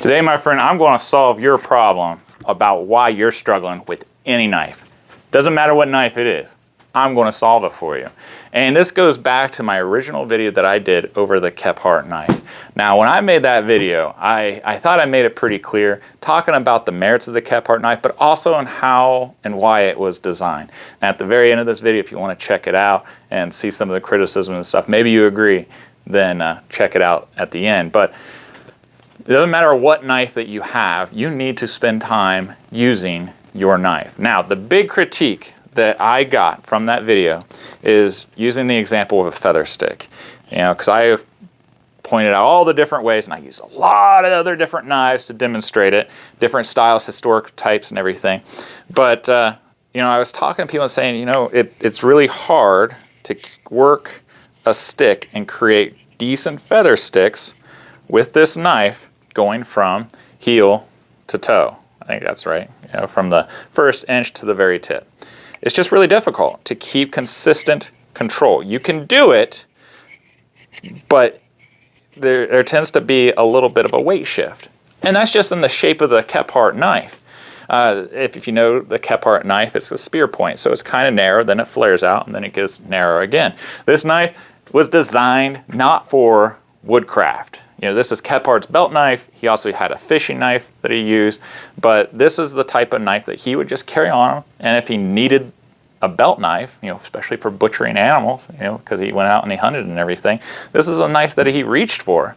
Today, my friend, I'm going to solve your problem about why you're struggling with any knife. Doesn't matter what knife it is. I'm going to solve it for you. And this goes back to my original video that I did over the Kephart knife. Now, when I made that video, I thought I made it pretty clear, talking about the merits of the Kephart knife, but also on how and why it was designed. And at the very end of this video, if you want to check it out and see some of the criticism and stuff, maybe you agree, then check it out at the end. But it doesn't matter what knife that you have, you need to spend time using your knife. Now, the big critique that I got from that video is using the example of a feather stick. You know, because I pointed out all the different ways, and I used a lot of other different knives to demonstrate it, different styles, historic types, and everything. But you know, I was talking to people and saying, you know, it's really hard to work a stick and create decent feather sticks with this knife going from heel to toe. I think that's right. You know, from the first inch to the very tip. It's just really difficult to keep consistent control. You can do it, but there tends to be a little bit of a weight shift. And that's just in the shape of the Kephart knife. If you know the Kephart knife, it's a spear point, so it's kind of narrow, then it flares out, and then it gets narrow again. This knife was designed not for woodcraft. You know, this is Kephart's belt knife. He also had a fishing knife that he used, but this is the type of knife that he would just carry on him. And if he needed a belt knife, you know, especially for butchering animals, you know, because he went out and he hunted and everything, this is a knife that he reached for.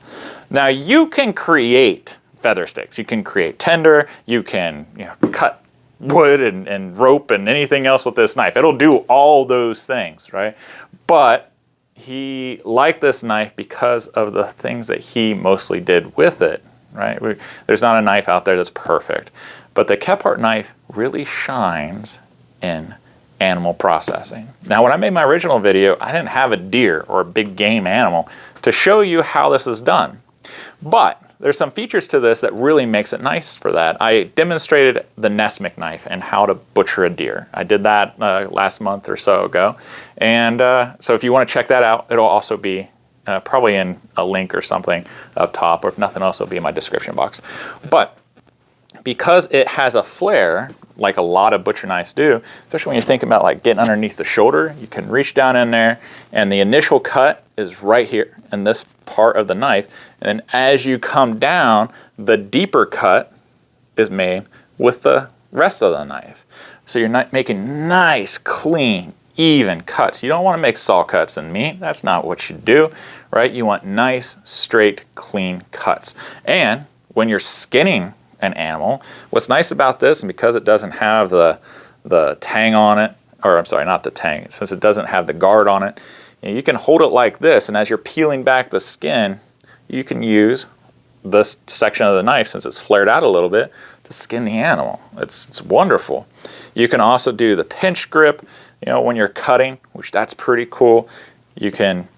Now, you can create feather sticks. You can create tinder. You can, you know, cut wood and rope and anything else with this knife. It'll do all those things, right? But he liked this knife because of the things that he mostly did with it, right? There's not a knife out there that's perfect. But the Kephart knife really shines in animal processing. Now, when I made my original video, I didn't have a deer or a big game animal to show you how this is done. But there's some features to this that really makes it nice for that. I demonstrated the Nesmik knife and how to butcher a deer. I did that last month or so ago. And so if you want to check that out, it'll also be probably in a link or something up top, or if nothing else, it'll be in my description box. But because it has a flare, like a lot of butcher knives do, especially when you're thinking about like getting underneath the shoulder, you can reach down in there, and the initial cut is right here in this part of the knife. And then as you come down, the deeper cut is made with the rest of the knife. So you're not making nice, clean, even cuts. You don't want to make saw cuts in meat. That's not what you do, right? You want nice, straight, clean cuts. And when you're skinning an animal, what's nice about this, and because it doesn't have the tang on it, or I'm sorry, not the tang, since it doesn't have the guard on it, you can hold it like this, and as you're peeling back the skin, you can use this section of the knife, since it's flared out a little bit, to skin the animal. It's wonderful. You can also do the pinch grip, you know, when you're cutting, which that's pretty cool. You can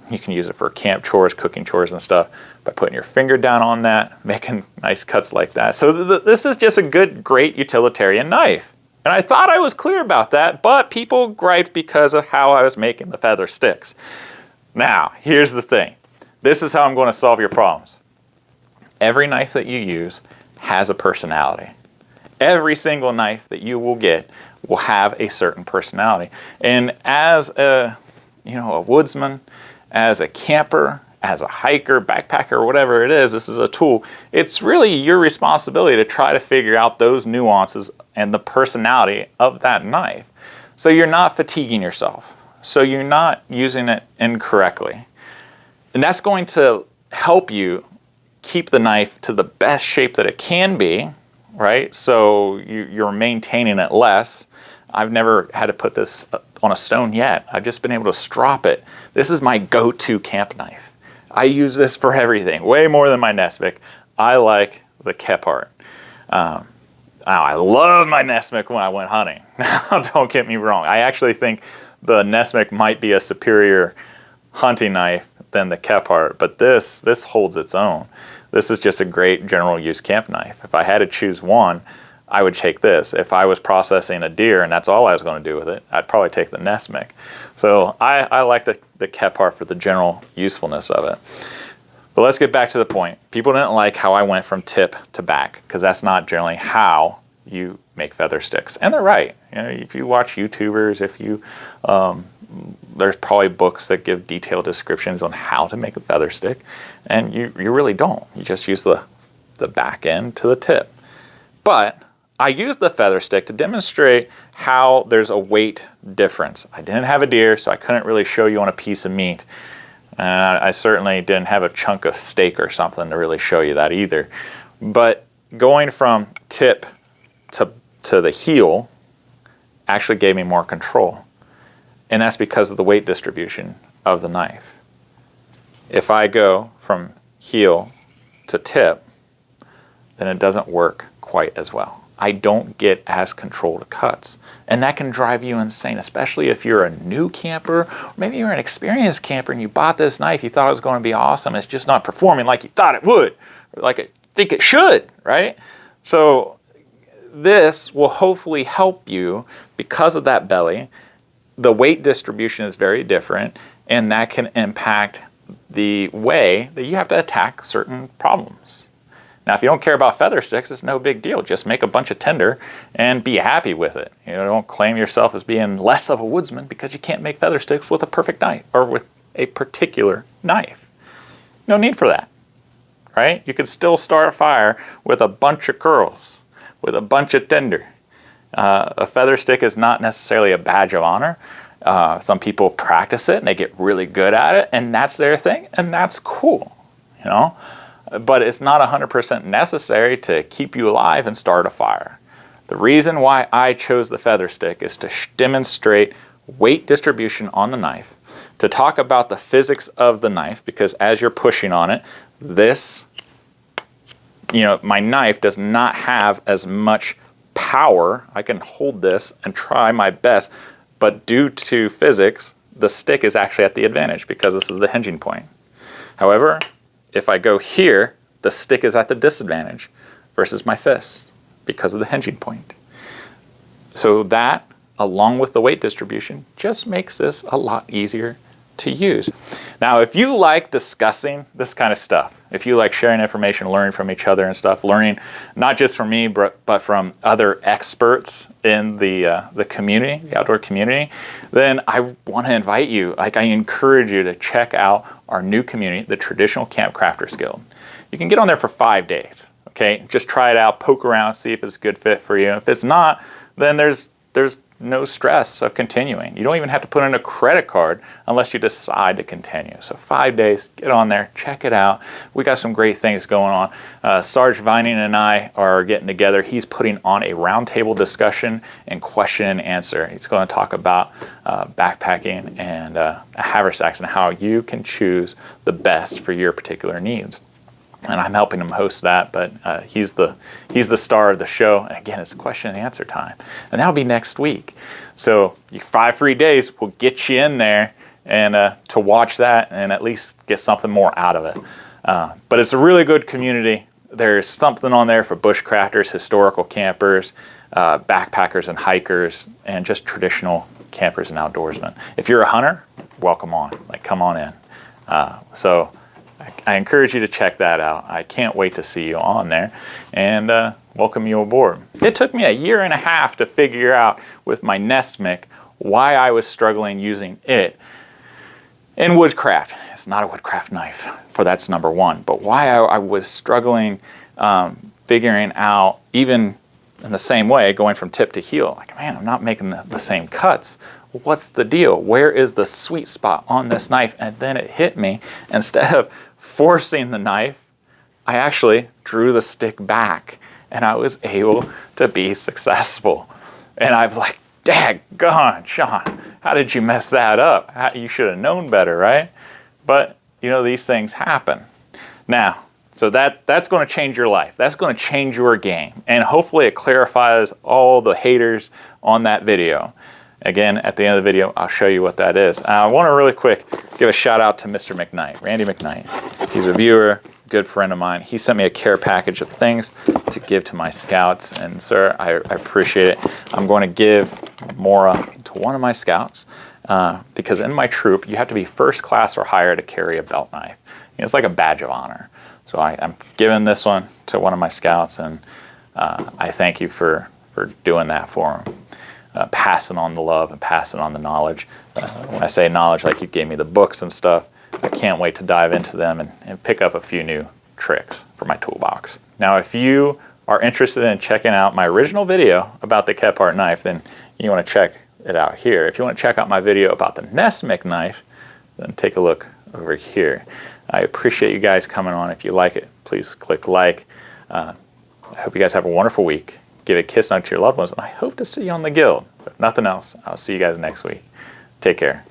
use it for camp chores, cooking chores and stuff by putting your finger down on that, making nice cuts like that. So this is just a great utilitarian knife. And I thought I was clear about that, but people griped because of how I was making the feather sticks. Now, here's the thing. This is how I'm going to solve your problems. Every knife that you use has a personality. Every single knife that you will get will have a certain personality. And as a woodsman, as a camper, as a hiker, backpacker, whatever it is, this is a tool. It's really your responsibility to try to figure out those nuances and the personality of that knife. So you're not fatiguing yourself. So you're not using it incorrectly. And that's going to help you keep the knife to the best shape that it can be, right? So you're maintaining it less. I've never had to put this on a stone yet. I've just been able to strop it. This is my go-to camp knife. I use this for everything, way more than my Nesmik. I like the Kephart. I love my Nesmik when I went hunting. Now, don't get me wrong. I actually think the Nesmik might be a superior hunting knife than the Kephart, but this holds its own. This is just a great general use camp knife. If I had to choose one, I would take this. If I was processing a deer and that's all I was going to do with it, I'd probably take the Nesmik. So I like the Kephart for the general usefulness of it. But let's get back to the point. People didn't like how I went from tip to back, because that's not generally how you make feather sticks. And they're right. You know, if you watch YouTubers, if you there's probably books that give detailed descriptions on how to make a feather stick, and you really don't. You just use the back end to the tip. But I used the feather stick to demonstrate how there's a weight difference. I didn't have a deer, so I couldn't really show you on a piece of meat. I certainly didn't have a chunk of steak or something to really show you that either. But going from tip to the heel actually gave me more control. And that's because of the weight distribution of the knife. If I go from heel to tip, then it doesn't work quite as well. I don't get as controlled cuts. And that can drive you insane, especially if you're a new camper, or maybe you're an experienced camper and you bought this knife, you thought it was going to be awesome, it's just not performing like you thought it would, or like I think it should, right? So this will hopefully help you because of that belly. The weight distribution is very different, and that can impact the way that you have to attack certain problems. Now, if you don't care about feather sticks, it's no big deal. Just make a bunch of tinder and be happy with it. You know, don't claim yourself as being less of a woodsman because you can't make feather sticks with a perfect knife or with a particular knife. No need for that, right? You could still start a fire with a bunch of curls, with a bunch of tinder. A feather stick is not necessarily a badge of honor. Some people practice it and they get really good at it, and that's their thing, and that's cool, you know? But it's not 100% necessary to keep you alive and start a fire. The reason why I chose the feather stick is to demonstrate weight distribution on the knife, to talk about the physics of the knife, because as you're pushing on it, this, you know, my knife does not have as much power. I can hold this and try my best, but due to physics, the stick is actually at the advantage because this is the hinging point. However, if I go here, the stick is at the disadvantage versus my fist because of the hinging point. So that, along with the weight distribution, just makes this a lot easier to use. Now, if you like discussing this kind of stuff, if you like sharing information, learning from each other and stuff, learning not just from me, but from other experts in the community, the outdoor community, then I want to invite you, like I encourage you to check out our new community, the Traditional Camp Crafters Guild. You can get on there for 5 days, okay? Just try it out, poke around, see if it's a good fit for you. If it's not, then there's no stress of continuing. You don't even have to put in a credit card unless you decide to continue. So 5 days, get on there, check it out. We got some great things going on. Sarge Vining and I are getting together. He's putting on a roundtable discussion and question and answer. He's going to talk about backpacking and haversacks and how you can choose the best for your particular needs. And I'm helping him host that, but he's the star of the show. And again, it's question and answer time. And that'll be next week. So 5 free days will get you in there and to watch that and at least get something more out of it. But it's a really good community. There's something on there for bushcrafters, historical campers, backpackers and hikers, and just traditional campers and outdoorsmen. If you're a hunter, welcome on. Like, come on in. So I encourage you to check that out. I can't wait to see you on there and welcome you aboard. It took me 1.5 years to figure out with my Nestmic why I was struggling using it in woodcraft. It's not a woodcraft knife, for that's number one, but why I was struggling figuring out, even in the same way, going from tip to heel. Like, man, I'm not making the same cuts. What's the deal? Where is the sweet spot on this knife? And then it hit me. Instead of forcing the knife, I actually drew the stick back and I was able to be successful. And I was like, daggone, Sean, how did you mess that up? You should have known better, right? But, you know, these things happen. Now, so that's going to change your life. That's going to change your game. And hopefully it clarifies all the haters on that video. Again, at the end of the video, I'll show you what that is. I want to really quick give a shout out to Mr. McKnight, Randy McKnight. He's a viewer, good friend of mine. He sent me a care package of things to give to my scouts. And sir, I appreciate it. I'm going to give Mora to one of my scouts because in my troop, you have to be first class or higher to carry a belt knife. It's like a badge of honor. So I'm giving this one to one of my scouts, and I thank you for doing that for them. Passing on the love and passing on the knowledge. When I say knowledge, like you gave me the books and stuff, I can't wait to dive into them and pick up a few new tricks for my toolbox. Now, if you are interested in checking out my original video about the Kephart knife, then you want to check it out here. If you want to check out my video about the Nesmith knife, then take a look over here. I appreciate you guys coming on. If you like it, please click like. I hope you guys have a wonderful week. Give a kiss out to your loved ones, and I hope to see you on the guild. But if nothing else, I'll see you guys next week. Take care.